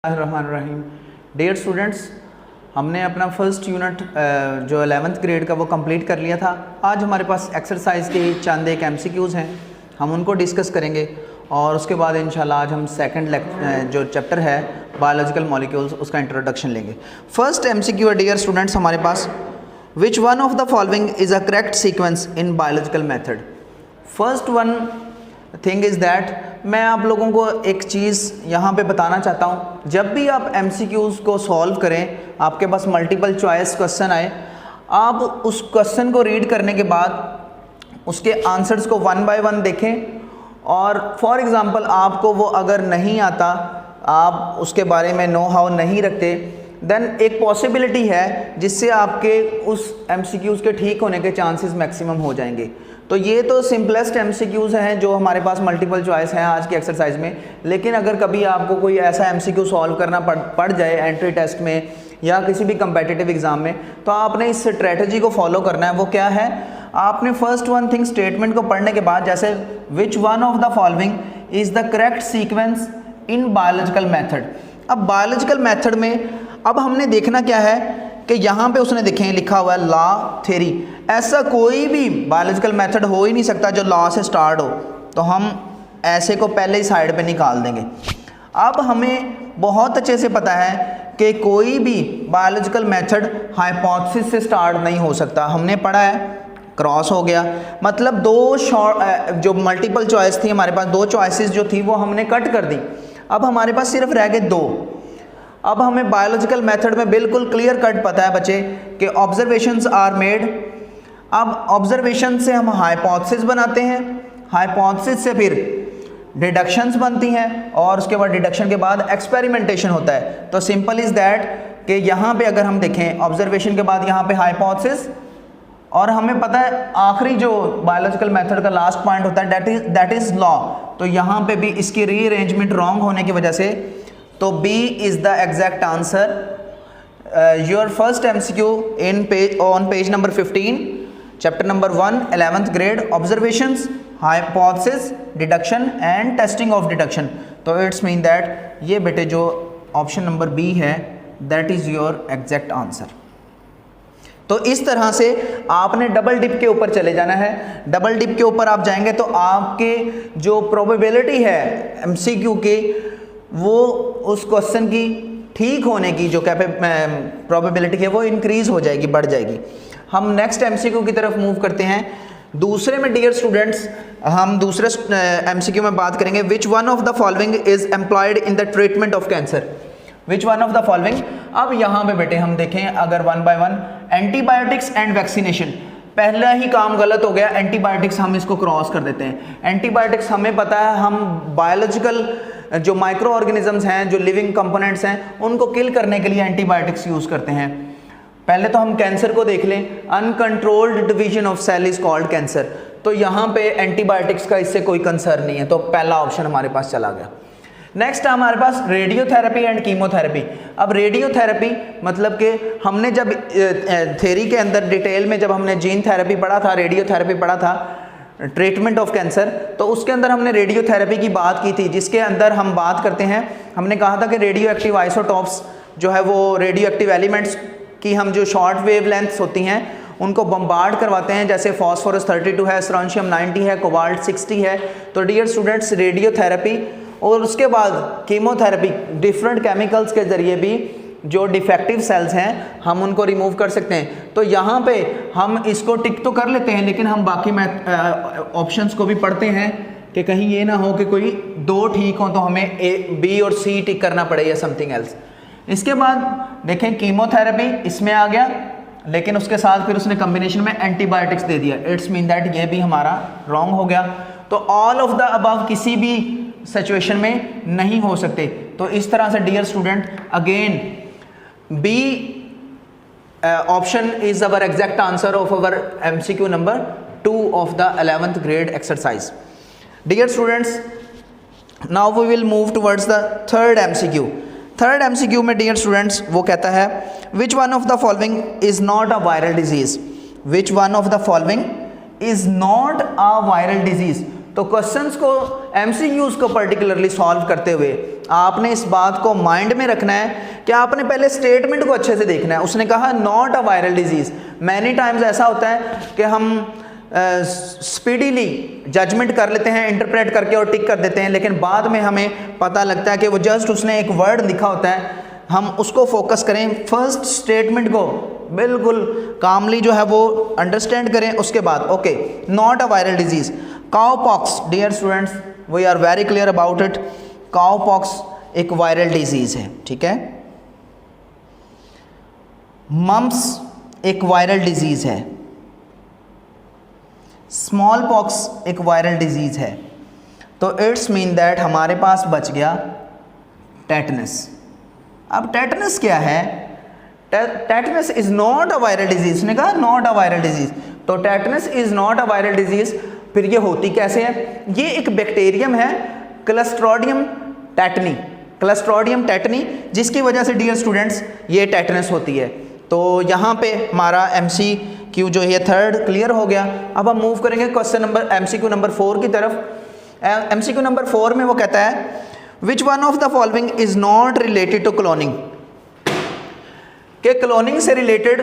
रहीम। Dear students, हमने अपना first unit जो 11th ग्रेड का वो कंप्लीट कर लिया था। आज हमारे पास एक्सरसाइज के चंद एक MCQs हैं, हम उनको डिस्कस करेंगे और उसके बाद इंशाल्लाह आज हम सेकंड जो चैप्टर है बायोलॉजिकल मॉलिक्यूल्स उसका इंट्रोडक्शन लेंगे। फर्स्ट MCQ है डियर स्टूडेंट्स हमारे पास, which one of the following is a correct sequence in biological method. First one thing is that मैं आप लोगों को एक चीज़ यहाँ पे बताना चाहता हूँ। जब भी आप MCQs को सॉल्व करें, आपके पास मल्टीपल चॉइस क्वेश्चन आए, आप उस क्वेश्चन को रीड करने के बाद उसके आंसर्स को वन बाय वन देखें और फॉर एग्ज़ाम्पल आपको वो अगर नहीं आता, आप उसके बारे में नो हाउ नहीं रखते, देन एक पॉसिबिलिटी है जिससे आपके उस MCQs के ठीक होने के चांसेस मैक्सिमम हो जाएंगे। तो ये तो सिंपलेस्ट MCQs हैं जो हमारे पास मल्टीपल चॉइस हैं आज की एक्सरसाइज में। लेकिन अगर कभी आपको कोई ऐसा MCQ सॉल्व करना पड़ जाए एंट्री टेस्ट में या किसी भी कम्पिटिटिव एग्जाम में, तो आपने इस स्ट्रेटजी को फॉलो करना है। वो क्या है, आपने फर्स्ट वन थिंग स्टेटमेंट को पढ़ने के बाद जैसे विच one of the following is the correct sequence in biological method. अब बायोलॉजिकल मैथड में अब हमने देखना क्या है कि यहाँ पे उसने देखें लिखा हुआ है लॉ थ्योरी। ऐसा कोई भी बायोलॉजिकल मेथड हो ही नहीं सकता जो लॉ से स्टार्ट हो, तो हम ऐसे को पहले ही साइड पे निकाल देंगे। अब हमें बहुत अच्छे से पता है कि कोई भी बायोलॉजिकल मेथड हाइपोथेसिस से स्टार्ट नहीं हो सकता। हमने पढ़ा है क्रॉस हो गया, मतलब दो जो मल्टीपल चॉइस थी हमारे पास, दो चॉइसेस जो थी वो हमने कट कर दी। अब हमारे पास सिर्फ रह गए दो। अब हमें बायोलॉजिकल मेथड में बिल्कुल क्लियर कट पता है बच्चे कि ऑब्जर्वेशंस आर मेड। अब ऑब्जर्वेशन से हम हाइपोथेसिस बनाते हैं, हाइपोथेसिस से फिर डिडक्शंस बनती हैं और उसके बाद डिडक्शन के बाद एक्सपेरिमेंटेशन होता है। तो सिंपल इज़ दैट कि यहाँ पे अगर हम देखें ऑब्जर्वेशन के बाद यहाँ पे हाइपोथेसिस, और हमें पता है आखिरी जो बायोलॉजिकल मेथड का लास्ट पॉइंट होता है दैट इज़ लॉ। तो यहाँ पे भी इसकी रीअरेंजमेंट रॉन्ग होने की वजह से तो B is the exact answer. Your first MCQ on page number 15, chapter number 1 11th grade, observations, hypothesis, deduction and testing of deduction. तो इट्स मीन दैट ये बेटे जो ऑप्शन नंबर B है that is your exact answer. तो इस तरह से आपने डबल डिप के ऊपर चले जाना है। डबल डिप के ऊपर आप जाएंगे तो आपके जो प्रोबेबिलिटी है MCQ की, वो उस क्वेश्चन की ठीक होने की जो प्रोबेबिलिटी है वो इंक्रीज हो जाएगी, बढ़ जाएगी। हम नेक्स्ट MCQ की तरफ मूव करते हैं। दूसरे में डियर स्टूडेंट्स हम दूसरे MCQ में बात करेंगे विच one of the following is employed in the treatment of cancer. Which one of the following. अब यहाँ पे बेटे हम देखें अगर one by one, antibiotics and vaccination, पहला ही काम गलत हो गया। एंटीबायोटिक्स हम इसको क्रॉस कर देते हैं। एंटीबायोटिक्स हमें पता है हम बायोलॉजिकल जो माइक्रो ऑर्गेनिजम्स हैं, जो लिविंग कंपोनेंट्स हैं, उनको किल करने के लिए एंटीबायोटिक्स यूज़ करते हैं। पहले तो हम कैंसर को देख लें, uncontrolled division of cell is called cancer. तो यहाँ पे एंटीबायोटिक्स का इससे कोई कंसर्न नहीं है, तो पहला ऑप्शन हमारे पास चला गया। नेक्स्ट है हमारे पास रेडियोथेरेपी एंड कीमोथेरेपी। अब रेडियोथेरेपी मतलब कि हमने जब थ्योरी के अंदर डिटेल में जब हमने जीन थेरेपी पढ़ा था, रेडियोथेरेपी पढ़ा था, ट्रीटमेंट ऑफ कैंसर, तो उसके अंदर हमने रेडियोथेरेपी की बात की थी, जिसके अंदर हम बात करते हैं, हमने कहा था कि रेडियो एक्टिव आइसोटॉप्स जो है वो रेडियो एक्टिव एलिमेंट्स की हम जो शॉर्ट वेव लेंथ्स होती हैं उनको बम्बार्ड करवाते हैं। जैसे फॉस्फोरस 32 है, स्ट्रोंशियम 90 है, कोबाल्ट 60 है। तो डियर स्टूडेंट्स रेडियोथेरेपी और उसके बाद कीमोथेरेपी, डिफरेंट केमिकल्स के ज़रिए भी जो डिफेक्टिव सेल्स हैं हम उनको रिमूव कर सकते हैं। तो यहाँ पे हम इसको टिक तो कर लेते हैं, लेकिन हम बाकी ऑप्शंस को भी पढ़ते हैं कि कहीं ये ना हो कि कोई दो ठीक हो तो हमें A, B और C टिक करना पड़े या समथिंग एल्स। इसके बाद देखें कीमोथेरेपी इसमें आ गया, लेकिन उसके साथ फिर उसने कम्बिनेशन में एंटीबायोटिक्स दे दिया। इट्स मीन दैट ये भी हमारा रॉन्ग हो गया। तो ऑल ऑफ द अबव किसी भी सिचुएशन में नहीं हो सकते। तो इस तरह से dear student again B option is our exact answer of our MCQ number 2 of the 11th grade exercise. Dear students, now we will move towards the third MCQ. Third MCQ में dear students वो कहता है which one of the following is not a viral disease. Which one of the following is not a viral disease. तो questions को MCQs को particularly solve करते हुए आपने इस बात को माइंड में रखना है कि आपने पहले स्टेटमेंट को अच्छे से देखना है। उसने कहा not a viral disease. Many times ऐसा होता है कि हम स्पीडीली जजमेंट कर लेते हैं, इंटरप्रेट करके और टिक कर देते हैं, लेकिन बाद में हमें पता लगता है कि वो जस्ट उसने एक वर्ड लिखा होता है। हम उसको फोकस करें, फर्स्ट स्टेटमेंट को बिल्कुल कामली जो है वो अंडरस्टैंड करें। उसके बाद okay, not a viral disease. Cowpox, dear students we are very clear about it. Cowpox एक वायरल डिजीज है, ठीक है। मम्प्स एक वायरल डिजीज है। स्मॉल पॉक्स एक वायरल डिजीज है। तो इट्स मीन दैट हमारे पास बच गया टेटनस। अब टेटनस क्या है? Tetanus is not a viral disease. उसने कहा नॉट अ वायरल डिजीज, तो tetanus is not a viral disease. फिर ये होती कैसे है? ये एक बैक्टीरियम है, क्लस्ट्रोडियम टेटनी, क्लस्ट्रोडियम टेटनी, जिसकी वजह से डियर स्टूडेंट्स ये टेटनस होती है। तो यहाँ पे हमारा MCQ जो है थर्ड क्लियर हो गया। अब हम मूव करेंगे क्वेश्चन नंबर MCQ नंबर 4 की तरफ। MCQ नंबर 4 में वो कहता है which one of the following is not related to cloning. के क्लोनिंग से रिलेटेड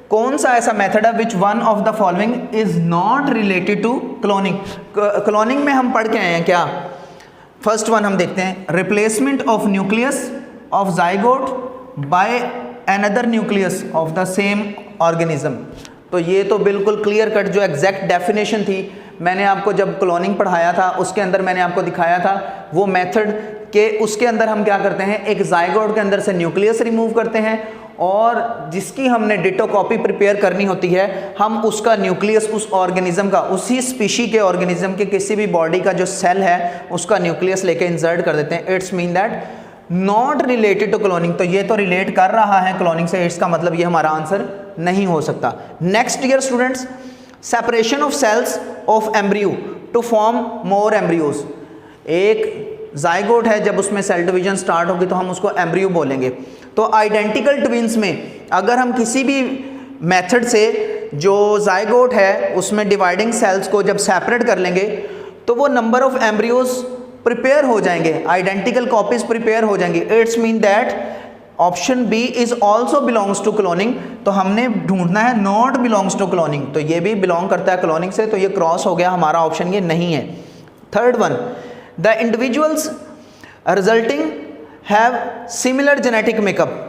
कौन सा ऐसा मेथड है which one of the following is not related to cloning. Cloning में हम पढ़ के आए हैं क्या? फर्स्ट वन हम देखते हैं, replacement of nucleus of zygote by another nucleus of the same organism. तो ये तो बिल्कुल क्लियर कट जो एग्जैक्ट डेफिनेशन थी, मैंने आपको जब क्लोनिंग पढ़ाया था उसके अंदर मैंने आपको दिखाया था वो मेथड के उसके अंदर हम क्या करते हैं, एक जाइगोट के अंदर से न्यूक्लियस रिमूव करते हैं और जिसकी हमने डिटो कॉपी प्रिपेयर करनी होती है, हम उसका न्यूक्लियस उस ऑर्गेनिज्म का, उसी स्पीशी के ऑर्गेनिज्म के किसी भी बॉडी का जो सेल है उसका न्यूक्लियस लेके इंसर्ट कर देते हैं। It's mean that not related to cloning. तो ये तो रिलेट कर रहा है क्लोनिंग से, इसका मतलब ये हमारा आंसर नहीं हो सकता। Next dear students, separation of cells of embryo to form more embryos. एक जाइगोट है, जब उसमें सेल डिवीजन स्टार्ट होगी तो हम उसको एम्ब्रियो बोलेंगे। तो आइडेंटिकल ट्विंस में अगर हम किसी भी मेथड से जो जाइगोट है उसमें डिवाइडिंग सेल्स को जब सेपरेट कर लेंगे तो वो नंबर ऑफ एम्ब्रियोज प्रिपेयर हो जाएंगे, आइडेंटिकल कॉपीज प्रिपेयर हो जाएंगी। It's mean that option B is also belongs to cloning. तो हमने ढूंढना है नॉट बिलोंग्स टू क्लोनिंग, तो ये भी बिलोंग करता है क्लोनिंग से, तो ये क्रॉस हो गया, हमारा ऑप्शन ये नहीं है। Third one, the individuals resulting have similar genetic makeup.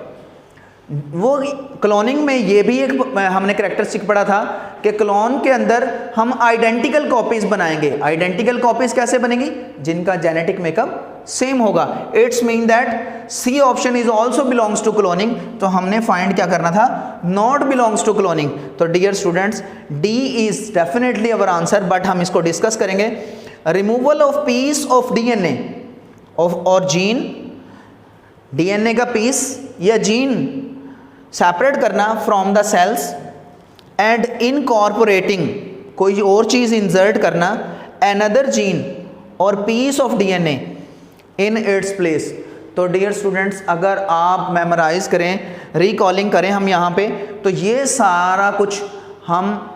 वो क्लोनिंग में ये भी एक हमने कैरेक्टरिस्टिक पढ़ा था कि क्लोन के अंदर हम आइडेंटिकल कॉपीज बनाएंगे। आइडेंटिकल कॉपीज कैसे बनेगी? जिनका जेनेटिक मेकअप सेम होगा। It's mean that C option is also belongs to cloning. तो हमने फाइंड क्या करना था? Not belongs to cloning. तो dear students D is definitely our answer, but हम इसको डिस्कस करेंगे। Removal of piece of DNA और जीन, DNA का पीस या जीन सेपरेट करना from the cells and incorporating कोई और चीज़ इंसर्ट करना अनदर जीन और piece of DNA in its place. तो डियर स्टूडेंट्स अगर आप मेमोराइज करें, रिकॉलिंग करें हम यहाँ पे, तो ये सारा कुछ हम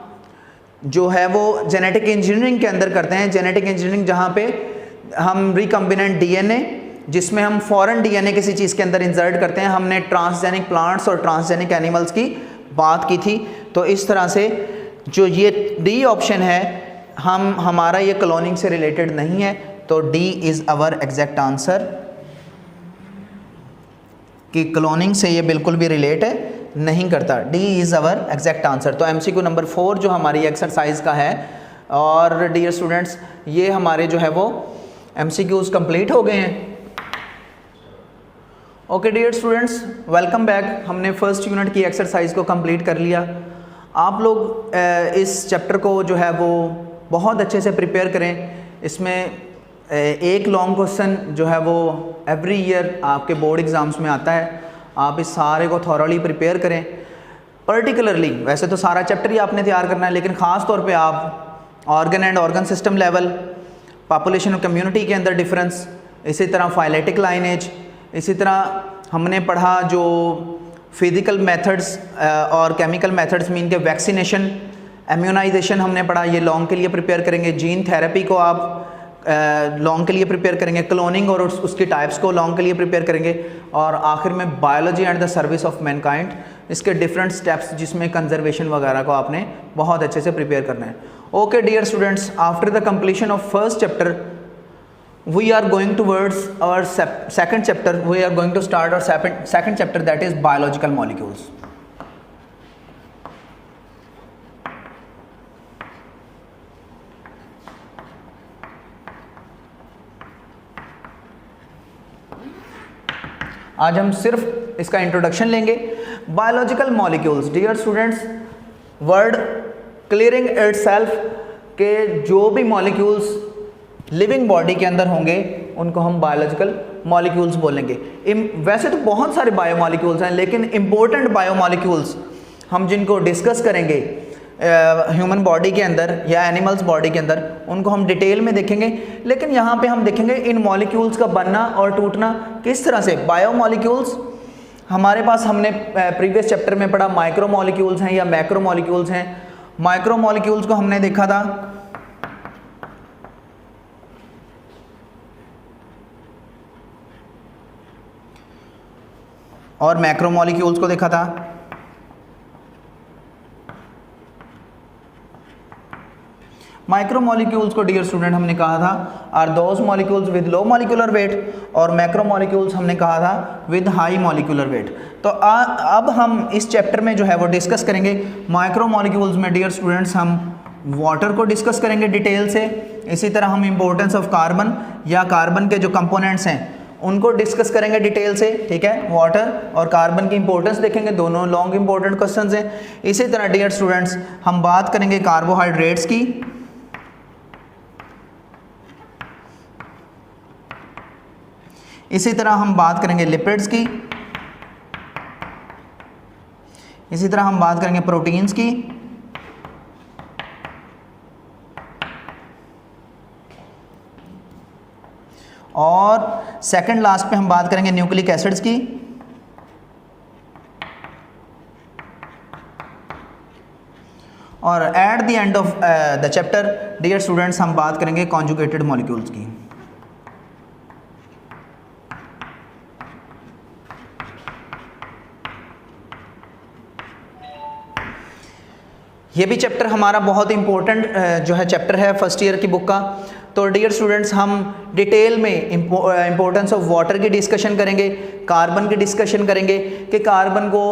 जो है वो जेनेटिक इंजीनियरिंग के अंदर करते हैं। जेनेटिक इंजीनियरिंग जहाँ पे हम रिकम्बिनेंट DNA जिसमें हम फॉरेन DNA किसी चीज़ के अंदर इंसर्ट करते हैं। हमने ट्रांसजेनिक प्लांट्स और ट्रांसजेनिक एनिमल्स की बात की थी। तो इस तरह से जो ये डी ऑप्शन है हमारा ये क्लोनिंग से रिलेटेड नहीं है, तो D is our exact answer कि क्लोनिंग से ये बिल्कुल भी रिलेट नहीं करता। D is our exact answer. तो MCQ नंबर 4 जो हमारी एक्सरसाइज का है, और डियर स्टूडेंट्स ये हमारे जो है वो MCQs कंप्लीट हो गए हैं। Okay dear students welcome back. हमने फर्स्ट यूनिट की एक्सरसाइज को कंप्लीट कर लिया। आप लोग इस चैप्टर को जो है वो बहुत अच्छे से प्रिपेयर करें। इसमें एक लॉन्ग क्वेश्चन जो है वो एवरी ईयर आपके बोर्ड एग्ज़ाम्स में आता है। आप इस सारे को थॉरली प्रिपेयर करें। पर्टिकुलरली वैसे तो सारा चैप्टर ही आपने तैयार करना है, लेकिन ख़ास तौर पे आप organ and organ system level, population और कम्युनिटी के अंदर डिफरेंस, इसी तरह फाइलेटिक लाइनेज, इसी तरह हमने पढ़ा जो फिजिकल मेथड्स और केमिकल मेथड्स मीन के वैक्सीनेशन, इम्यूनाइजेशन हमने पढ़ा, ये लॉन्ग के लिए प्रिपेयर करेंगे। जीन थेरेपी को आप लॉन्ग के लिए प्रिपेयर करेंगे, क्लोनिंग और उसकी टाइप्स को लॉन्ग के लिए प्रिपेयर करेंगे, और आखिर में biology and the service of mankind, इसके डिफरेंट स्टेप्स जिसमें कंजर्वेशन वगैरह को आपने बहुत अच्छे से प्रिपेयर करना है। Okay dear students, after the completion of first chapter we are going towards our second chapter. We are going to start our second chapter, that is biological molecules. आज हम सिर्फ इसका इंट्रोडक्शन लेंगे। Biological molecules, dear students, word clearing itself के जो भी molecules living body के अंदर होंगे उनको हम बायोलॉजिकल मॉलिक्यूल्स बोलेंगे। वैसे तो बहुत सारे बायोमॉलिक्यूल्स हैं, लेकिन इम्पोर्टेंट बायोमॉलिक्यूल्स हम जिनको डिस्कस करेंगे ह्यूमन बॉडी के अंदर या एनिमल्स बॉडी के अंदर, उनको हम डिटेल में देखेंगे। लेकिन यहाँ पे हम देखेंगे इन मॉलिक्यूल्स का बनना और टूटना किस तरह से। बायोमॉलिक्यूल्स हमारे पास, हमने प्रीवियस चैप्टर में पढ़ा माइक्रो मॉलिक्यूल्स हैं या मैक्रो मॉलिक्यूल्स हैं। माइक्रो मॉलिक्यूल्स को हमने देखा था और मैक्रो मॉलिक्यूल्स को देखा था। माइक्रो मॉलिक्यूल्स को डियर स्टूडेंट हमने कहा था are those molecules with low molecular weight, और मैक्रो मॉलिक्यूल्स हमने कहा था विद हाई मॉलिक्यूलर वेट। तो अब हम इस चैप्टर में जो है वो डिस्कस करेंगे माइक्रो मॉलिक्यूल्स में। डियर स्टूडेंट्स, हम वाटर को डिस्कस करेंगे डिटेल से, इसी तरह हम इंपॉर्टेंस ऑफ कार्बन या कार्बन के जो कंपोनेंट्स हैं उनको डिस्कस करेंगे डिटेल से, ठीक है। वाटर और कार्बन की इंपॉर्टेंस देखेंगे, दोनों लॉन्ग इंपॉर्टेंट क्वेश्चंस हैं। इसी तरह डियर स्टूडेंट्स हम बात करेंगे कार्बोहाइड्रेट्स की, इसी तरह हम बात करेंगे लिपिड्स की, इसी तरह हम बात करेंगे प्रोटीन्स की, और सेकंड लास्ट पे हम बात करेंगे न्यूक्लिक एसिड्स की, और at the end of the chapter dear students हम बात करेंगे कॉन्जुगेटेड मॉलिक्यूल्स की। ये भी चैप्टर हमारा बहुत इंपॉर्टेंट जो है चैप्टर है फर्स्ट ईयर की बुक का। तो डियर स्टूडेंट्स हम डिटेल में इंपॉर्टेंस ऑफ वाटर की डिस्कशन करेंगे, कार्बन की डिस्कशन करेंगे कि कार्बन को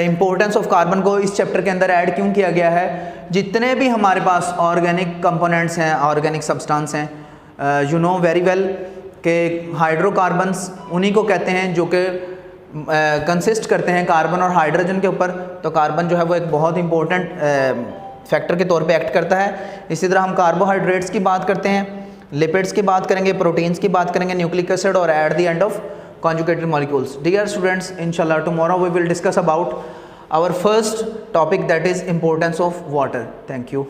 इंपॉर्टेंस ऑफ कार्बन को इस चैप्टर के अंदर ऐड क्यों किया गया है। जितने भी हमारे पास ऑर्गेनिक कंपोनेंट्स हैं, ऑर्गेनिक सब्सटेंस हैं, यू नो वेरी वेल कि हाइड्रोकार्बन्स उन्हीं को कहते हैं जो कि कंसिस्ट करते हैं कार्बन और हाइड्रोजन के ऊपर। तो कार्बन जो है वो एक बहुत इंपॉर्टेंट फैक्टर के तौर पे एक्ट करता है। इसी तरह हम कार्बोहाइड्रेट्स की बात करते हैं, लिपिड्स की बात करेंगे, प्रोटीन्स की बात करेंगे, न्यूक्लिक एसिड, और at the end of conjugated molecules. Dear students, inshallah tomorrow we will discuss about our first topic, that is importance of water. Thank you.